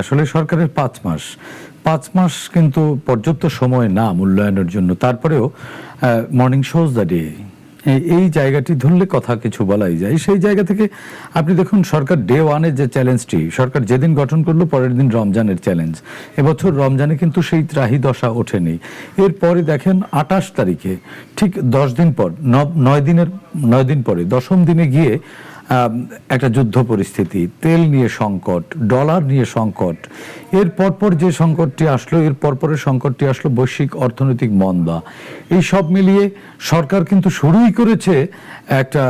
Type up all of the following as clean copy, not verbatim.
আসলে সরকারের 5 মাস কিন্তু পর্যাপ্ত সময় না মূল্যায়নের জন্য। তারপরেও মর্নিং শোজ দ্য ডে, এই জায়গাটি ধরলে কথা কিছু বলাই যায়। সেই জায়গা থেকে আপনি দেখুন, সরকার ডে ওয়ানের যে চ্যালেঞ্জটি সরকার যেদিন গঠন করলো, পরের দিন রমজানের চ্যালেঞ্জ। এবছর রমজানে কিন্তু সেই ত্রাহি দশা ওঠেনি। এরপরে দেখেন 28 তারিখে, ঠিক 10 দিন পর, 9 দিন পরে 10ম দিনে গিয়ে একটা যুদ্ধ পরিস্থিতি, তেল নিয়ে সংকট, ডলার নিয়ে সংকট। এর পরপর যে সংকটটি আসলো, এর পরপরের সংকটটি আসলো বৈশ্বিক অর্থনৈতিক মন্দা। এই সব মিলিয়ে সরকার কিন্তু শুরুই করেছে একটা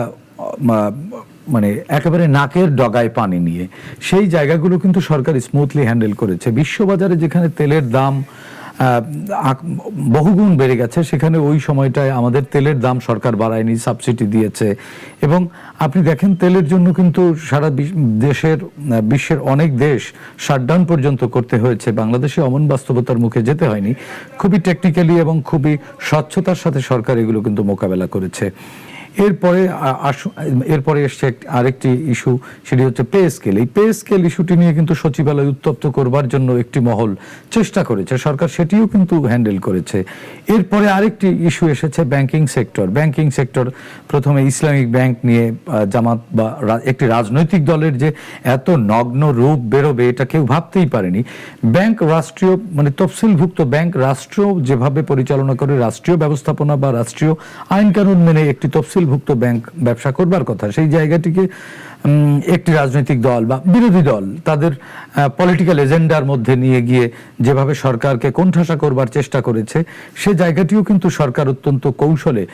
মানে একেবারে নাকের ডগায় পানি নিয়ে। সেই জায়গাগুলো কিন্তু সরকার স্মুথলি হ্যান্ডেল করেছে। বিশ্ববাজারে যেখানে তেলের দাম বহুগুণ বেড়ে গেছে, সেখানে ওই সময়টায় আমাদের তেলের দাম সরকার বাড়ায়নি, সাবসিডি দিয়েছে। এবং আপনি দেখেন, তেলের জন্য কিন্তু সারা বিশ্বের অনেক দেশ শাটডাউন পর্যন্ত করতে হয়েছে। বাংলাদেশে অমন বাস্তবতার মুখে যেতে হয়নি। খুবই টেকনিক্যালি এবং খুবই স্বচ্ছতার সাথে সরকার এগুলো কিন্তু মোকাবেলা করেছে। এরপরে এসছে আরেকটি ইস্যু, সেটি হচ্ছে পে স্কেল। এই পে স্কেল ইস্যুটি নিয়ে কিন্তু সচিবালয় উত্তপ্ত করবার জন্য একটি মহল চেষ্টা করেছে, সরকার সেটিও কিন্তু হ্যান্ডেল করেছে। এরপরে আরেকটি ইস্যু এসেছে ব্যাংকিং সেক্টর। প্রথমে ইসলামিক ব্যাংক নিয়ে জামাত বা একটি রাজনৈতিক দলের যে এত নগ্ন রূপ বেরোবে, এটা কেউ ভাবতেই পারেনি। ব্যাংক রাষ্ট্রীয়, মানে তফসিলভুক্ত ব্যাংক রাষ্ট্র যেভাবে পরিচালনা করে, রাষ্ট্রীয় ব্যবস্থাপনা বা রাষ্ট্রীয় আইন কানুন মেনে একটি তফসিলভুক্ত ব্যাংক ব্যবসা করবার কথা, সেই জায়গাটিকে একটি রাজনৈতিক দল বা বিরোধী দল তাদের পলিটিক্যাল এজেন্ডার মধ্যে নিয়ে গিয়ে যেভাবে সরকারকে কোণঠাসা করবার চেষ্টা করেছে, সে জায়গাটিও কিন্তু সরকার অত্যন্ত কৌশলে,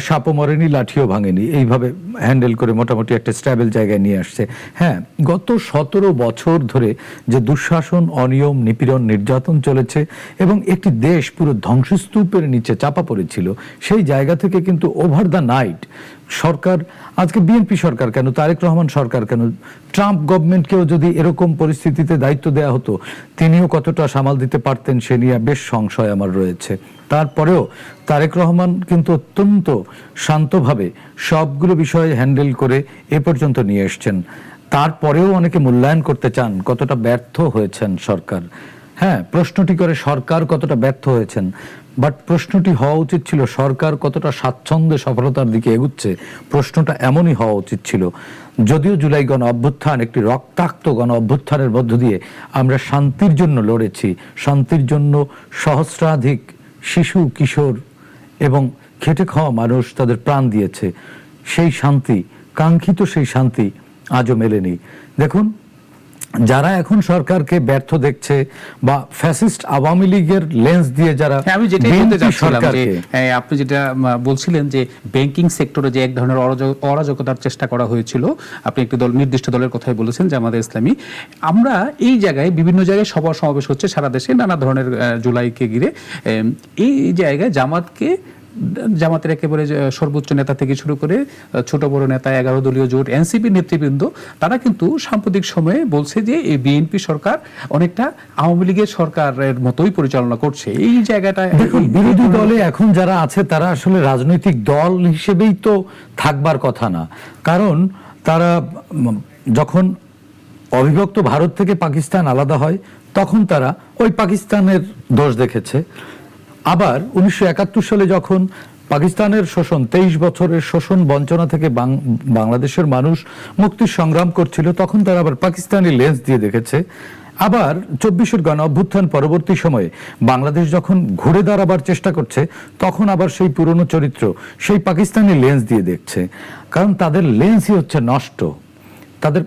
সাপও মরেনি লাঠিও ভাঙেনি, এইভাবে হ্যান্ডেল করে মোটামুটি একটা স্ট্যাবল জায়গায় নিয়ে আসছে। হ্যাঁ, গত 17 বছর ধরে যে দুঃশাসন, অনিয়ম, নিপীড়ন, নির্যাতন চলেছে এবং একটি দেশ পুরো ধ্বংসস্তূপের নিচে চাপা পড়েছিল, সেই জায়গা থেকে কিন্তু ওভার দ্য নাইট সরকার, আজকে বিএনপি সরকার কেন, তারেক রহমান সরকার কেন, ট্রাম্প গভর্নমেন্টকেও যদি এরকম পরিস্থিতিতে দায়িত্ব দেওয়া হতো, তিনিও কতটা সামাল দিতে পারতেন সে নিয়ে বেশ সংশয় আমার রয়েছে। তারপরেও তারেক রহমান কিন্তু অত্যন্ত শান্তভাবে সবগুলো বিষয় হ্যান্ডেল করে এ পর্যন্ত নিয়ে এসছেন। তারপরেও অনেকে মূল্যায়ন করতে চান কতটা ব্যর্থ হয়েছেন সরকার। হ্যাঁ, প্রশ্নটি করে সরকার কতটা ব্যর্থ হয়েছেন, বাট প্রশ্নটি হওয়া উচিত ছিল সরকার কতটা স্বাচ্ছন্দ্যে সফলতার দিকে এগুচ্ছে। প্রশ্নটা এমনই হওয়া উচিত ছিল। যদিও জুলাই গণ অভ্যুত্থান একটি রক্তাক্ত গণ অভ্যুত্থানের মধ্য দিয়ে আমরা শান্তির জন্য লড়েছি, শান্তির জন্য সহস্রাধিক শিশু, কিশোর এবং খেটে খাওয়া মানুষ তাদের প্রাণ দিয়েছে, সেই শান্তি, কাঙ্ক্ষিত সেই শান্তি আজও মেলেনি। দেখুন, যারা এখন সরকারকে ব্যর্থ দেখছে বা ফ্যাসিস্ট আওয়ামী লীগের লেন্স দিয়ে যারা, আমি যেটা বলতে চাচ্ছিলাম যে আপনি যেটা বলছিলেন যে ব্যাংকিং সেক্টরে যে এক ধরনের অরাজকতার চেষ্টা করা হয়েছিল, আপনি একটি নির্দিষ্ট দলের কথাই বলেছেন, জামাতে ইসলামী। আমরা এই জায়গায় বিভিন্ন জায়গায় সভা সমাবেশ হচ্ছে সারা দেশে নানা ধরনের, জুলাইকে ঘিরে এই জায়গায় জামাতের একেবারে সর্বোচ্চ নেতা থেকে শুরু করে ছোট বড় নেতা, 11 দলীয় জোট, এনসিপি নেতৃবৃন্দ, তারা কিন্তু সাম্প্রতিক সময়ে বলছে যে এই বিএনপি সরকার অনেকটা আওয়ামী লীগের সরকারের মতোই পরিচালনা করছে। এই জায়গাটা বিরোধী দলে এখন যারা আছে তারা আসলে রাজনৈতিক দল হিসেবেই তো থাকবার কথা না। কারণ তারা যখন অবিভক্ত ভারত থেকে পাকিস্তান আলাদা হয়, তখন তারা ওই পাকিস্তানের দোষ দেখেছে। আবার 1971 সালে যখন পাকিস্তানের শোষণ, 23 বছরের শোষণ বঞ্চনা থেকে বাংলাদেশের মানুষ মুক্তির সংগ্রাম করছিল, তখন তারা আবার পাকিস্তানি লেন্স দিয়ে দেখেছে। আবার 24-এর গণ অভ্যুত্থান পরবর্তী সময়ে বাংলাদেশ যখন ঘুরে দাঁড়াবার চেষ্টা করছে, তখন আবার সেই পুরনো চরিত্র সেই পাকিস্তানি লেন্স দিয়ে দেখছে। কারণ তাদের লেন্সই হচ্ছে নষ্ট, তাদের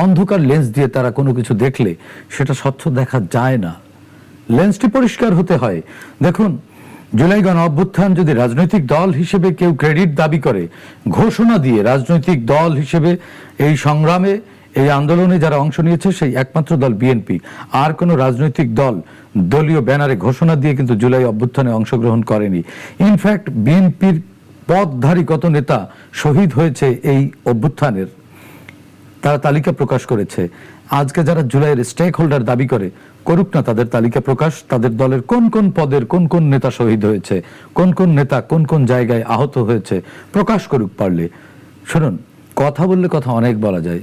অন্ধকার লেন্স দিয়ে তারা কোনো কিছু দেখলে সেটা স্বচ্ছ দেখা যায় না, লেন্সটি পরিষ্কার হতে হয়। দেখুন, জুলাই গণ অভ্যুত্থান যদি রাজনৈতিক দল হিসেবে কেউ ক্রেডিট দাবি করে, ঘোষণা দিয়ে রাজনৈতিক দল হিসেবে এই সংগ্রামে, এই আন্দোলনে যারা অংশ নিয়েছে সেই একমাত্র দল বিএনপি। আর কোনো রাজনৈতিক দল দলীয় ব্যানারে ঘোষণা দিয়ে কিন্তু জুলাই অভ্যুত্থানে অংশগ্রহণ করেনি। ইনফ্যাক্ট বিএনপির পদধারী কত নেতা শহীদ হয়েছে এই অভ্যুত্থানের, তারা তালিকা প্রকাশ করেছে। আজকে যারা জুলাইয়ের স্টেক হোল্ডার দাবি করে, করুক না তাদের তালিকা প্রকাশ, তাদের দলের কোন কোন পদের কোন কোন নেতা শহীদ হয়েছে, কোন কোন নেতা কোন কোন জায়গায় আহত হয়েছে, প্রকাশ করুক পারলে। শুনুন, কথা বললে কথা অনেক বলা যায়,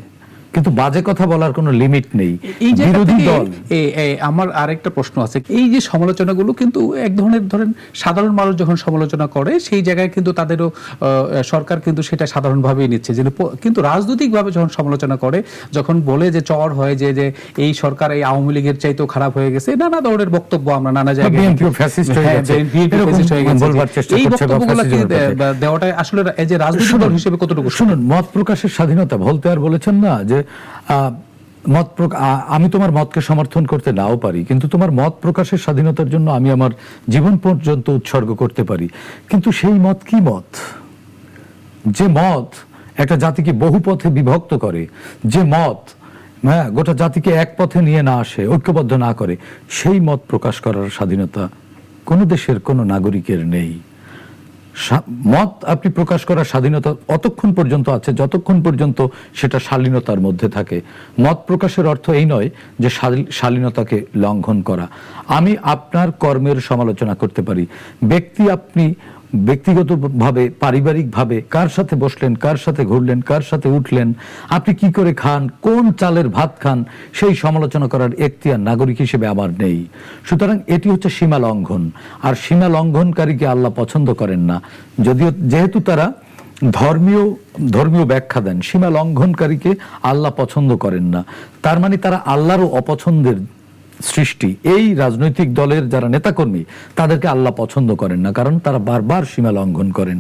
কিন্তু বাজে কথা বলার কোনো লিমিট নেই। এই যে বিরোধী দল, আমার আরেকটা প্রশ্ন আছে, এই যে সমালোচনাগুলো কিন্তু এক ধরনের ধরেন সাধারণ মানুষ যখন সমালোচনা করে সেই জায়গায় কিন্তু তাদেরও সরকার কিন্তু সেটা সাধারণভাবেই নিচ্ছে, যে কিন্তু রাজনৈতিকভাবে যখন সমালোচনা করে, যখন বলে যে চর হয় যে যে এই সরকার এই আওয়ামী লীগের চাইতেও খারাপ হয়ে গেছে, নানা ধরনের বক্তব্য আমরা নানা জায়গায় এই বক্তব্যগুলো দেওয়াটা আসলে এই যে রাজনৈতিক দল হিসেবে কতটুকু? শুনুন, মত প্রকাশের স্বাধীনতা, ভোল্টেয়ার বলেছেন না যে আমি তোমার মতকে সমর্থন করতে নাও পারি, কিন্তু তোমার মত প্রকাশের স্বাধীনতার জন্য আমি আমার জীবন পর্যন্ত উৎসর্গ করতে পারি। কিন্তু সেই মত কি মত? যে মত একটা জাতিকে বহু পথে বিভক্ত করে, যে মত গোটা জাতিকে এক পথে নিয়ে না আসে, ঐক্যবদ্ধ না করে, সেই মত প্রকাশ করার স্বাধীনতা কোনো দেশের কোনো নাগরিকের নেই। মত আপনি প্রকাশ করার স্বাধীনতা অতক্ষণ পর্যন্ত আছে যতক্ষণ পর্যন্ত সেটা শালীনতার মধ্যে থাকে। মত প্রকাশের অর্থ এই নয় যে শালীনতাকে লঙ্ঘন করা। আমি আপনার কর্মের সমালোচনা করতে পারি, আপনি ব্যক্তিগতভাবে, পারিবারিকভাবে কার সাথে বসলেন, কার সাথে ঘুরলেন, কার সাথে উঠলেন, আপনি কি করে খান, কোন চালের ভাত খান, সেই সমালোচনা করার এখতিয়ার নাগরিক হিসেবে আমার নেই। সুতরাং এটি হচ্ছে সীমা লঙ্ঘন, আর সীমা লঙ্ঘনকারীকে আল্লাহ পছন্দ করেন না। যেহেতু তারা ধর্মীয় ব্যাখ্যা দেন, সীমা লঙ্ঘনকারীকে আল্লাহ পছন্দ করেন না, তার মানে তারা আল্লাহরও অপছন্দের সৃষ্টি। এই রাজনৈতিক দলের যারা নেতাকর্মী তাদেরকে আল্লাহ পছন্দ করেন না, কারণ তারা বারবার সীমা লঙ্ঘন করেন।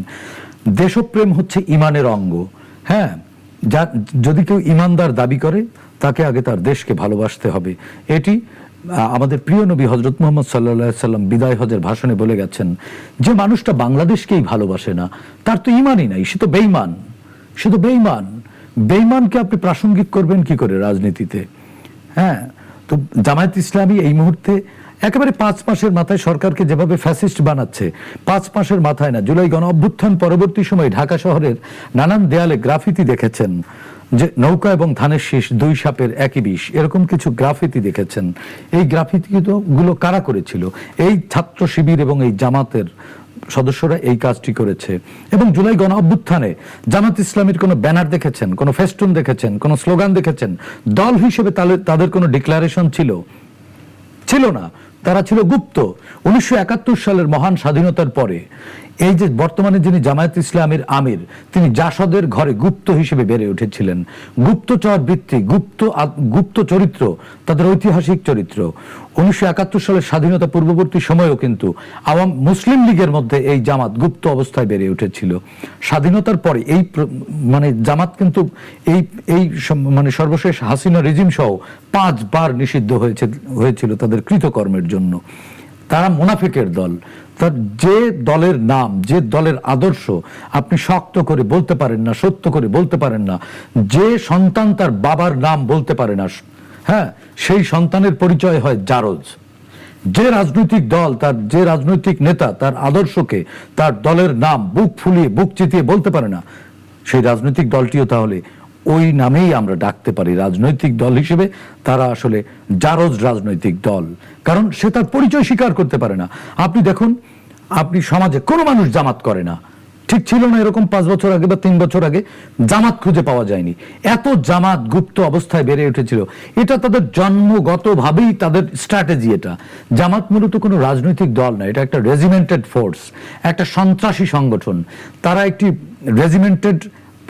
দেশপ্রেম হচ্ছে ঈমানের অঙ্গ। হ্যাঁ, যদি কেউ ঈমানদার দাবি করে তাকে আগে তার দেশকে ভালোবাসতে হবে। এটি আমাদের প্রিয় নবী হযরত মুহাম্মদ সাল্লাল্লাহু আলাইহি সাল্লাম বিদায় হজের ভাষণে বলে গেছেন, যে মানুষটা বাংলাদেশকেই ভালোবাসে না তার তো ঈমানই নাই, সে তো বেঈমান। বেঈমানকে আপনি প্রাসঙ্গিক করবেন কি করে রাজনীতিতে? হ্যাঁ, তো জামায়াত ইসলামী এই মুহূর্তে একেবারে 5 মাসের মাথায় সরকারকে যেভাবে ফ্যাসিস্ট বানাচ্ছে, 5 মাসের মাথায় না, জুলাই গণ অভ্যুত্থান পরবর্তী সময় ঢাকা শহরের নানান দেয়ালে গ্রাফিতি দেখেছেন, যে নৌকা এবং ধানের শীষ, 2 সাপের একই বিষ, এরকম কিছু গ্রাফিতি দেখেছেন। এই গ্রাফিতি গুলো কারা করেছিল? এই ছাত্র শিবির এবং এই জামাতের সদস্যরা এই কাজটি করেছে। এবং জুলাই গণ অভ্যুত্থানে জামাত ইসলামীর কোনো ব্যানার দেখেছেন, কোনো ফেস্টুন দেখেছেন, কোনো স্লোগান দেখেছেন? দল হিসেবে তাদের কোনো ডিক্লারেশন ছিল না, তারা ছিল গুপ্ত। 1971 সালের মহান স্বাধীনতার পরে এই যে বর্তমানে যিনি জামায়াত ইসলামের আমির, তিনি জাসদের ঘরে গুপ্ত হিসেবে বেড়ে উঠেছিলেন। গুপ্তচর বৃত্তি, গুপ্ত চরিত্র, তাদের ঐতিহাসিক চরিত্র। 1971 সালের স্বাধীনতা পূর্ববর্তী সময়েও কিন্তু মুসলিম লীগের মধ্যে এই জামাত গুপ্ত অবস্থায় বেড়ে উঠেছিল। স্বাধীনতার পরে এই জামাত কিন্তু এই সর্বশেষ হাসিনা রেজিম সহ 5 বার নিষিদ্ধ হয়েছিল তাদের কৃতকর্মের জন্য। তারা মুনাফিকের দল। তার যে দলের নাম, যে দলের আদর্শ আপনি শক্ত করে বলতে পারেন না, সত্য করে বলতে পারেন না, যে সন্তান তার বাবার নাম বলতে পারে না, হ্যাঁ, সেই সন্তানের পরিচয় হয় জারজ। যে রাজনৈতিক দল, যে রাজনৈতিক নেতা তার আদর্শকে, তার দলের নাম বুক ফুলিয়ে, বুক চিতিয়ে বলতে পারে না, সেই রাজনৈতিক দলটিও তাহলে ওই নামেই আমরা ডাকতে পারি রাজনৈতিক দল হিসেবে। তারা আসলে জারজ রাজনৈতিক দল, কারণ সে তার পরিচয় স্বীকার করতে পারে না। আপনি দেখুন, আপনি সমাজে কোনো মানুষ জামাত করে না, ঠিক ছিল না এরকম 5 বছর আগে বা 3 বছর আগে জামাত খুঁজে পাওয়া যায়নি। এত জামাত গুপ্ত অবস্থায় বেড়ে উঠেছিল। এটা তাদের জন্মগতভাবেই তাদের স্ট্র্যাটেজি। এটা জামাত মূলত কোনো রাজনৈতিক দল না, এটা একটা রেজিমেন্টেড ফোর্স, একটা সন্ত্রাসী সংগঠন। তারা একটি রেজিমেন্টেড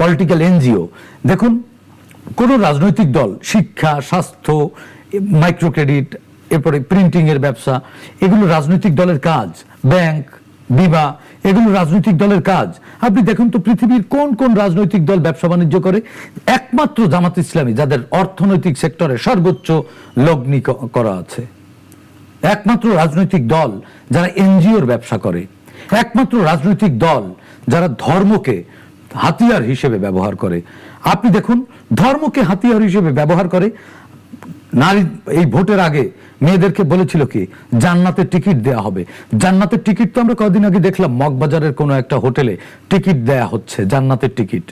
পলিটিক্যাল এনজিও। দেখুন, কোন রাজনৈতিক দল শিক্ষা, স্বাস্থ্য, মাইক্রো ক্রেডিট, এরপরে প্রিন্টিং এর ব্যবসা, এগুলো রাজনৈতিক দলের কাজ। ব্যাংক, বিমা, এগুলো রাজনৈতিক দলের কাজ। আপনি দেখুন তো পৃথিবীর কোন কোন রাজনৈতিক দল ব্যবসা বাণিজ্য করে? একমাত্র জামাত ইসলামী, যাদের অর্থনৈতিক সেক্টরে সর্বোচ্চ লগ্নি করা আছে। একমাত্র রাজনৈতিক দল যারা এনজিওর ব্যবসা করে। একমাত্র রাজনৈতিক দল যারা ধর্মকে হাতিয়ার হিসেবে ব্যবহার করে। আপনি দেখুন, ধর্মকে হাতিয়ার হিসেবে ব্যবহার করে। নারী এই ভোটের আগে মেয়েদেরকে বলেছিল কি জান্নাতের টিকিট দেয়া হবে। জান্নাতের টিকিট তো আমরা কয়েকদিন আগে দেখলাম মগবাজারের কোনো একটা হোটেলে টিকিট দেয়া হচ্ছে, জান্নাতের টিকিট।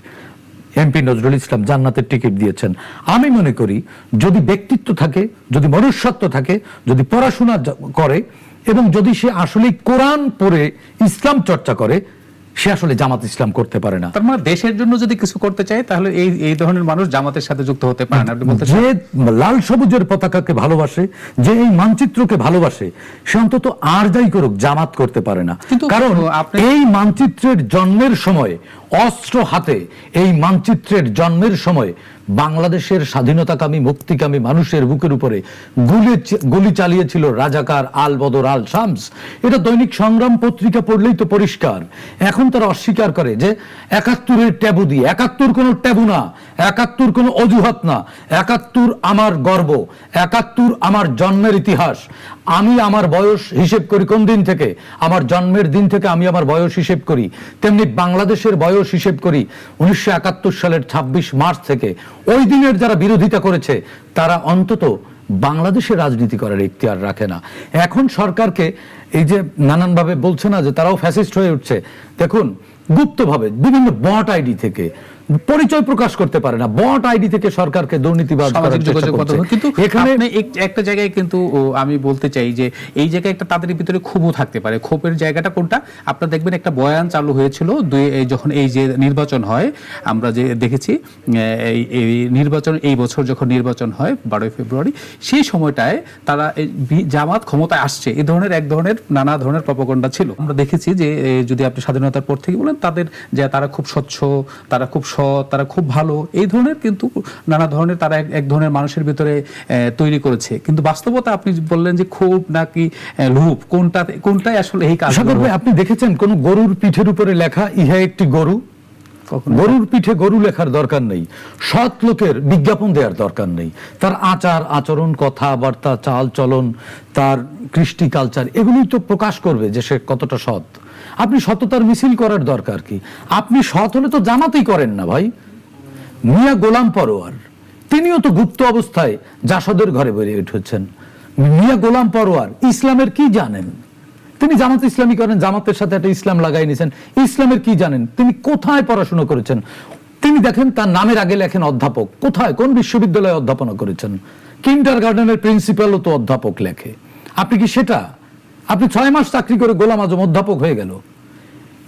এমপি নজরুল ইসলাম জান্নাতের টিকিট দিয়েছেন। আমি মনে করি যদি ব্যক্তিত্ব থাকে, যদি মনুষ্যত্ব থাকে, যদি পড়াশোনা করে এবং যদি সে আসলে কোরআন পড়ে ইসলাম চর্চা করে, সে আসলে জামাত ইসলাম করতে পারে না। তার মানে দেশের জন্য যদি কিছু করতে চায় তাহলে এই ধরনের মানুষ জামাতের সাথে যুক্ত হতে পারে না। আপনি বলতে যে লাল সবুজের পতাকাকে ভালোবাসে, যে এই মানচিত্রকে ভালোবাসে, সে অন্তত আর যাই করুক জামাত করতে পারে না। কারণ এই মানচিত্রের জন্মের সময়, অস্ত্র হাতে এই মানচিত্রের জন্মের সময় বাংলাদেশের স্বাধীনতাকামী মুক্তিকামী মানুষের বুকের উপরে গুলি চালিয়েছিল রাজাকার আল বদর আল শামস। এটা দৈনিক সংগ্রাম পত্রিকা পড়লেই তো পরিষ্কার। এখন তারা অস্বীকার করে যে ৭১-এর ট্যাবু দিয়ে, ৭১ কোনো ট্যাবু না, ৭১ কোনো অজুহাত না, ৭১ আমার গর্ব, ৭১ আমার জন্মের ইতিহাস। আমি আমার বয়স হিসেব করি কোন দিন থেকে? আমার জন্মের দিন থেকে আমি আমার বয়স হিসেব করি। তেমনি বাংলাদেশের বয়স হিসেব করি ১৯৭১ সালের ২৬ মার্চ থেকে। ওই দিনের যারা বিরোধিতা করেছে তারা অন্তত বাংলাদেশের রাজনীতি করার ইখতিয়ার রাখে না। এখন সরকারকে এই যে নানানভাবে বলছে না যে তারাও ফ্যাসিস্ট হয়ে উঠছে, দেখুন গুপ্তভাবে বিভিন্ন বট আইডি থেকে পরিচয় প্রকাশ করতে পারে না, বট আইডি থেকে সরকারকে দুর্নীতিবাজ করার চেষ্টা করছে। কিন্তু এখানে একটা জায়গায় কিন্তু আমি বলতে চাই যে এই জায়গায় একটা তাদের ভিতরে ক্ষোভও থাকতে পারে। ক্ষোভের জায়গাটা কোনটা? আপনারা দেখবেন একটা বয়ান চালু হয়েছিল যখন এই যে নির্বাচন হয়, আমরা যে দেখেছি এই নির্বাচন, এই বছর যখন নির্বাচন হয় ১২ ফেব্রুয়ারি, সেই সময়টায় তারা জামাত ক্ষমতায় আসছে এই ধরনের এক ধরনের নানা ধরনের প্রপাগান্ডা ছিল। আমরা দেখেছি যে যদি আপনি স্বাধীনতার পর থেকে বলেন তাদের যে তারা খুব স্বচ্ছ, তারা খুব সৎ, তারা খুব ভালো, এই ধরনের কিন্তু নানা ধরনের তারা এক ধরনের মানুষের ভিতরে তৈরি করেছে। কিন্তু বাস্তবতা আপনি বললেন যে ক্ষোভ নাকি লোভ, কোনটাই আসলে এই কাজ? আপনি দেখেছেন কোন গরুর পিঠের উপরে লেখা ইহা একটি গরু? গরুর পিঠে গরু লেখার দরকার নেই, সৎ লোকের বিজ্ঞাপন দেওয়ার দরকার নেই। তার আচার আচরণ, কথাবার্তা, চাল চলন, তার কৃষ্টি কালচার, এগুলোই তো প্রকাশ করবে যে সে কতটা সৎ। আপনি সততার মিছিল করার দরকার কি? আপনি সৎ হলে তো জামাতই করেন না ভাই। মিয়া গোলাম পরোয়ার তিনিও তো গুপ্ত অবস্থায় জাসদের ঘরে বেরিয়ে উঠেছেন। মিয়া গোলাম পরোয়ার ইসলামের কি জানেন? তিনি জামাত ইসলামী করেন, জামাতের সাথে একটা ইসলাম লাগাই নিয়েছেন। ইসলামের কি জানেন? তিনি কোথায় পড়াশোনা করেছেন? তিনি দেখেন তার নামের আগে লেখেন অধ্যাপক। কোথায়, কোন বিশ্ববিদ্যালয়ে অধ্যাপনা করেছেন? কিন্ডারগার্টেনের প্রিন্সিপালও তো অধ্যাপক লেখে। আপনি কি সেটা? আপনি ৬ মাস চাকরি করে গোলাম আজম অধ্যাপক হয়ে গেল।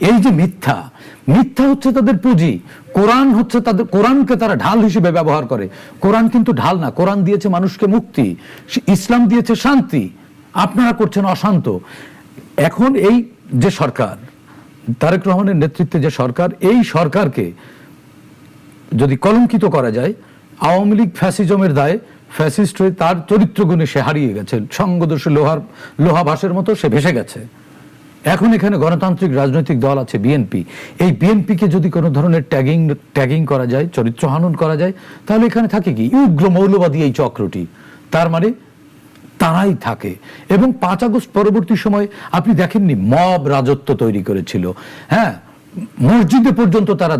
এই যে মিথ্যা, মিথ্যা হচ্ছে তাদের পুঁজি। কোরআন হচ্ছে তাদের, কোরআনকে তারা ঢাল হিসেবে ব্যবহার করে। কোরআন কিন্তু ঢাল না, কোরআন দিয়েছে মানুষকে মুক্তি, ইসলাম দিয়েছে শান্তি। আপনারা করছেন অশান্ত। এখন এই যে সরকার, তারেক রহমানের নেতৃত্বে যে সরকার, এই সরকারকে যদি কলঙ্কিত করা যায়, আওয়ামী লীগ ফ্যাসিজমের দায়ে ফ্যাসিস্ট হয়ে তার চরিত্রগুণে সে হারিয়ে গেছে, সঙ্গদোষে লোহাভাসের মতো সে ভেসে গেছে। এখন এখানে গণতান্ত্রিক রাজনৈতিক দল আছে বিএনপি। এই বিএনপিকে যদি কোনো ধরনের ট্যাগিং করা যায়, চরিত্র হনন করা যায়, তাহলে এখানে থাকে কি উগ্র মৌলবাদী এই চক্রটি। তার মানে তারাই থাকে। এবং ৫ আগস্ট পরবর্তী সময় আপনি দেখেননি মব রাজত্ব তৈরি করেছিল। হ্যাঁ, মসজিদে পর্যন্ত তারা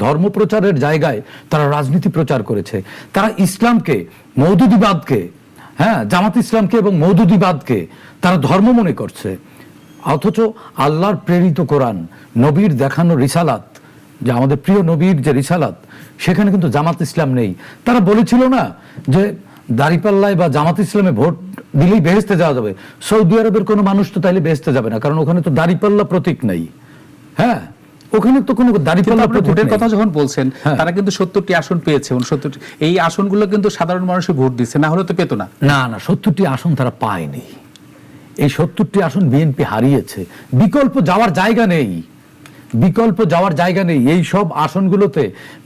ধর্ম প্রচারের জায়গায় তারা রাজনীতি প্রচার করেছে। তারা ইসলামকে, মওদুদিবাদকে, হ্যাঁ জামাত ইসলামকে এবং মওদুদিবাদকে তারা ধর্ম মনে করছে। অথচ আল্লাহর প্রেরিত কোরআন, নবীর দেখানো রিসালাত, যে আমাদের প্রিয় নবীর যে রিসালাত, সেখানে কিন্তু জামাত ইসলাম নেই। তারা বলেছিল না যে দাঁড়িপাল্লায় বা জামাত ইসলামে ভোট দিলেই বেহেশতে যাওয়া যাবে। সৌদি আরবের কোনো মানুষ তো তাইলে বেহেশতে যাবে না, কারণ ওখানে তো দাঁড়িপাল্লা প্রতীক নেই। হ্যাঁ, ওখানে তো কোনো দাঁড়িপাল্লা ভোটের কথা যখন বলছেন, তারা কিন্তু ৭০টি আসন পেয়েছে। ৬৯ এই আসনগুলো কিন্তু সাধারণ মানুষই ভোট দিচ্ছে, না হলে তো পেত না। না, ৭০টি আসন তারা পায়নি। এই ৭০টি আসন বিএনপি হারিয়েছে। বিকল্প যাওয়ার জায়গা নেই, বিকল্প যাওয়ার জায়গা নেই। এই সব আসনগুলোতে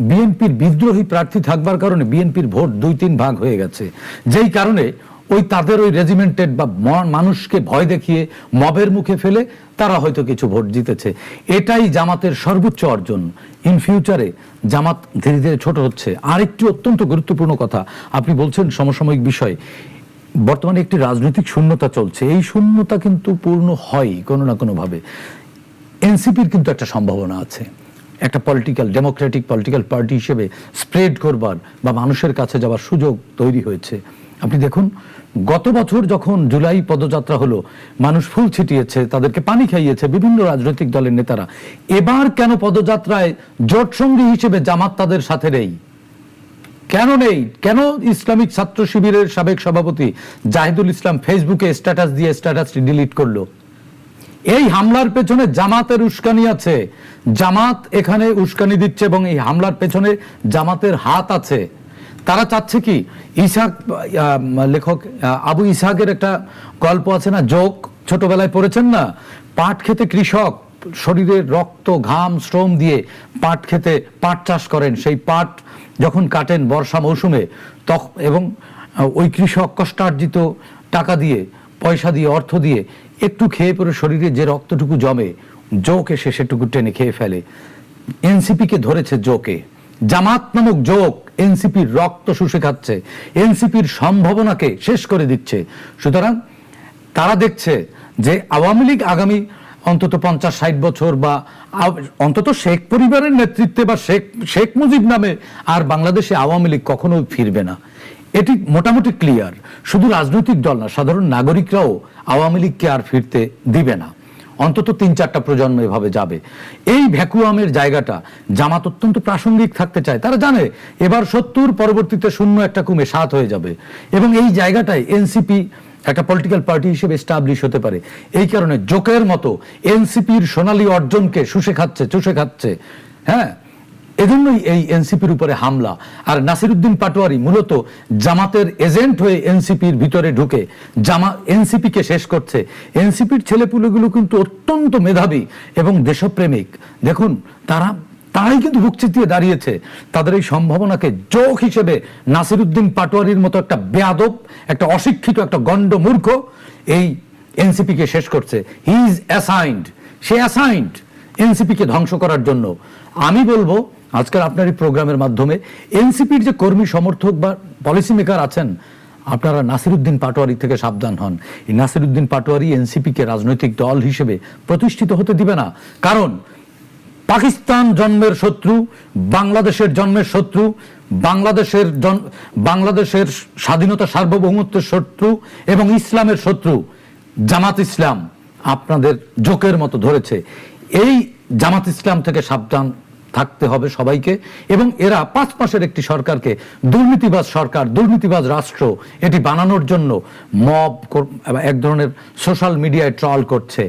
বিএনপির বিদ্রোহী প্রার্থী থাকবার কারণে বিএনপির ভোট ২-৩ ভাগ হয়ে গেছে। যেই কারণে তাদের ওই রেজিমেন্টেড বা মানুষকে ভয় দেখিয়ে মবের মুখে ফেলে তারা হয়তো কিছু ভোট জিতেছে। এটাই জামাতের সর্বোচ্চ অর্জন। ইন ফিউচারে জামাত ধীরে ধীরে ছোট হচ্ছে। আরেকটি অত্যন্ত গুরুত্বপূর্ণ কথা আপনি বলছেন, সমসাময়িক বিষয়, বর্তমানে একটি রাজনৈতিক শূন্যতা চলছে। এই শূন্যতা কিন্তু পূর্ণ হয় কোনো না কোনো ভাবে। এনসিপির কিন্তু একটা সম্ভাবনা আছে, একটা ডেমোক্রেটিক পলিটিক্যাল পার্টি হিসেবে স্প্রেড করবার বা মানুষের কাছে যাওয়ার সুযোগ তৈরি হয়েছে। আপনি দেখুন, গত বছর যখন জুলাই পদযাত্রা হলো, মানুষ ফুল ছিটিয়েছে, তাদেরকে পানি খাইয়েছে বিভিন্ন রাজনৈতিক দলের নেতারা। এবার কেন পদযাত্রায় জোট সঙ্গী হিসেবে জামাত তাদের সাথে নেই? কেন নেই? কেন ইসলামিক ছাত্র শিবিরের সাবেক সভাপতি জাহিদুল ইসলাম ফেসবুকে স্ট্যাটাস দিয়ে স্ট্যাটাসটি ডিলিট করলো? এই হামলার পেছনে জামাতের উস্কানি আছে, জামাত এখানে উস্কানি দিচ্ছে এবং এই হামলার পেছনে জামাতের হাত আছে। তারা চাচ্ছে কি, ইসহাক লেখক আবু ইসহাকের একটা গল্প আছে না, জোক, ছোটবেলায় পড়েছেন না? পাট খেতে কৃষক শরীরের রক্ত ঘাম শ্রম দিয়ে পাট খেতে পাট চাষ করেন, সেই পাট যখন কাটেন বর্ষা মৌসুমে এবং ওই কৃষক কষ্টার্জিত টাকা দিয়ে, পয়সা দিয়ে, অর্থ দিয়ে একটু খেয়ে পরে শরীরে যে রক্তটুকু জমে, জোক এসে সেটুকু টেনে খেয়ে ফেলে। এনসিপিকে ধরেছে জোকে, জামাত নামক জোক এনসিপির রক্ত শুষে খাচ্ছে, এনসিপির সম্ভাবনাকে শেষ করে দিচ্ছে। সুতরাং তারা দেখছে যে আওয়ামী লীগ আগামী অন্তত 50-60 বছর বা অন্তত শেখ পরিবারের নেতৃত্বে বা শেখ মুজিব নামে আর বাংলাদেশে আওয়ামী লীগ কখনোই ফিরবে না। এটি মোটামুটি ক্লিয়ার। শুধু রাজনৈতিক দল না, সাধারণ নাগরিকরাও আওয়ামী লীগকে আর ফিরতে দিবে না। অন্তত 3-4টা প্রজন্ম এভাবে যাবে। এই ভ্যাকুয়ামের জায়গাটা জামাত অত্যন্ত প্রাসঙ্গিক থাকতে চায়। তারা জানে এবার 70, পরবর্তীতে 0 একটা কমে 7 হয়ে যাবে এবং এই জায়গাটায় এনসিপি একটা পলিটিক্যাল পার্টি হিসেবে এস্টাবলিশ হতে পারে। এই কারণে জোকের মতো এনসিপির সোনালী অর্জনকে চুষে খাচ্ছে। হ্যাঁ, এজন্যই এই এনসিপির উপরে হামলা। আর নাসিরউদ্দিন পাটোয়ারি মূলত জামাতের এজেন্ট হয়ে এনসিপির ভিতরে ঢুকে এনসিপিকে শেষ করছে। এনসিপির ছেলেপুলেগুলো কিন্তু অত্যন্ত মেধাবী এবং দেশপ্রেমিক। দেখুন, তারাই কিন্তু বুক চিতিয়ে দাঁড়িয়েছে। তাদের এই সম্ভাবনাকে জোক হিসেবে নাসিরউদ্দিন পাটোয়ারির মতো একটা বেয়াদব, একটা অশিক্ষিত, একটা গণ্ড মূর্খ এই এনসিপিকে শেষ করছে। হি ইজ অ্যাসাইন্ড, সে অ্যাসাইন্ড এনসিপিকে ধ্বংস করার জন্য। আমি বলবো আজকের আপনার এই প্রোগ্রামের মাধ্যমে এনসিপির যে কর্মী সমর্থক বা পলিসি মেকার আছেন, আপনারা নাসিরউদ্দিন পাটোয়ারি থেকে সাবধান হন। এই নাসিরউদ্দিন পাটোয়ারি এনসিপিকে রাজনৈতিক দল হিসেবে প্রতিষ্ঠিত হতে দিবে না। কারণ পাকিস্তান জন্মের শত্রু, বাংলাদেশের জন্মের শত্রু, বাংলাদেশের স্বাধীনতা সার্বভৌমত্বের শত্রু এবং ইসলামের শত্রু জামাত ইসলাম আপনাদের জোকের মতো ধরেছে। এই জামাত ইসলাম থেকে সাবধান থাকতে হবে সবাইকে। এবং এরা 5 মাসের একটি সরকারকে দুর্নীতিবাজ সরকার, দুর্নীতিবাজ রাষ্ট্র এটি বানানোর জন্য মব এক ধরনের সোশ্যাল মিডিয়ায় ট্রল করছে।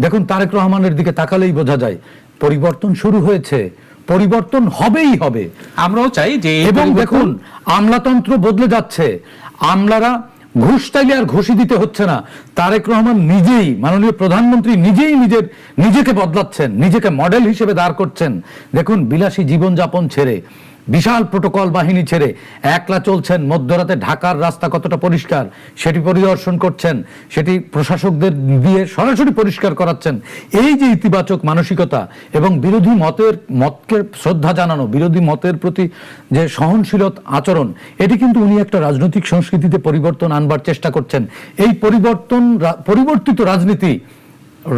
দেখুন, তারেক রহমানের দিকে তাকালেই বোঝা যায় পরিবর্তন শুরু হয়েছে, পরিবর্তন হবেই হবে। আমরাও চাই যে, এবং দেখুন আমলাতন্ত্র বদলে যাচ্ছে। আমলারা ঘুষ চাইলে আর ঘুষি দিতে হচ্ছে না। তারেক রহমান নিজেই, মাননীয় প্রধানমন্ত্রী নিজেই নিজেকে বদলাচ্ছেন, নিজেকে মডেল হিসেবে দাঁড় করছেন। দেখুন, বিলাসী জীবনযাপন ছেড়ে, বিশাল প্রোটোকল বাহিনী ছেড়ে একলা চলছেন। মধ্যরাতে ঢাকার রাস্তা কতটা পরিষ্কার সেটি পরিদর্শন করছেন, সেটি প্রশাসকদের দিয়ে সরাসরি পরিষ্কার করাচ্ছেন। এই যে ইতিবাচক মানসিকতা এবং বিরোধী মতকে শ্রদ্ধা জানানো, বিরোধী মতের প্রতি যে সহনশীল আচরণ, এটি কিন্তু উনি একটা রাজনৈতিক সংস্কৃতিতে পরিবর্তন আনবার চেষ্টা করছেন। এই পরিবর্তিত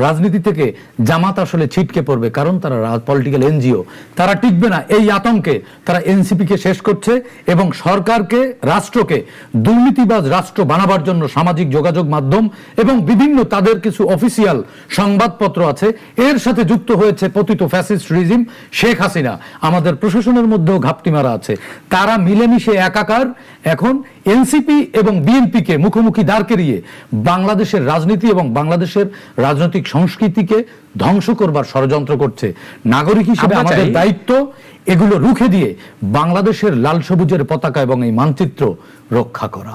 রাজনীতি থেকে জামাত আসলে ছিটকে পড়বে, কারণ তারা পলিটিক্যাল এনজিও, তারা টিকবে না। এই আতঙ্কে তারা এনসিপিকে শেষ করছে এবং সরকারকে, রাষ্ট্রকে দুর্নীতিবাজ রাষ্ট্র বানাবার জন্য সামাজিক যোগাযোগ মাধ্যম এবং বিভিন্ন তাদের কিছু অফিসিয়াল সংবাদপত্র আছে, এর সাথে যুক্ত হয়েছে পতিত ফ্যাসিস্ট রিজিম শেখ হাসিনা। আমাদের প্রশাসনের মধ্যেও ঘাপটি মারা আছে। তারা মিলেমিশে একাকার এখন এনসিপি এবং বিএনপিকে মুখোমুখি দাঁড় করিয়ে বাংলাদেশের রাজনীতি এবং বাংলাদেশের রাজনৈতিক সংস্কৃতিকে ধ্বংস করবার ষড়যন্ত্র করছে। নাগরিক হিসেবে আমাদের দায়িত্ব এগুলো রুখে দিয়ে বাংলাদেশের লাল সবুজের পতাকা এবং এই মানচিত্র রক্ষা করা।